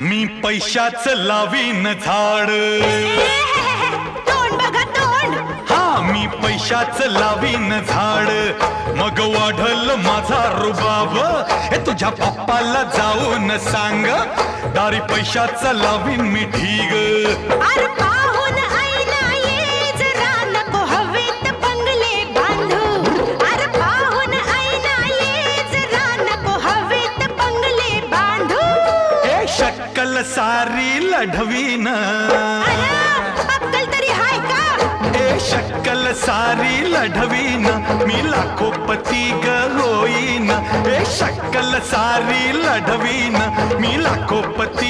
मी पैशाचं लावीन झाड. तोंड बघा तोंड. हा मी पैशाचं लावीन झाड. मग वाढल माझा रुबाब. हे तुझ्या पप्पाला जाऊन सांग. दारी पैशाचं लावीन मी ढीग. अरे पाहून आईना ये जरा नको हवेत बंगले बांधू. अरे पाहून आईना ये जरा नको हवेत बंगले बांधू. हे शक्कल सारी लढवीन. अरे अक्कल तरी हाय का? ए शक्कल सारी लढवीन. मी लाखोपती ग होईन. ए शक्कल सारी लढवीन. मी लाखोपती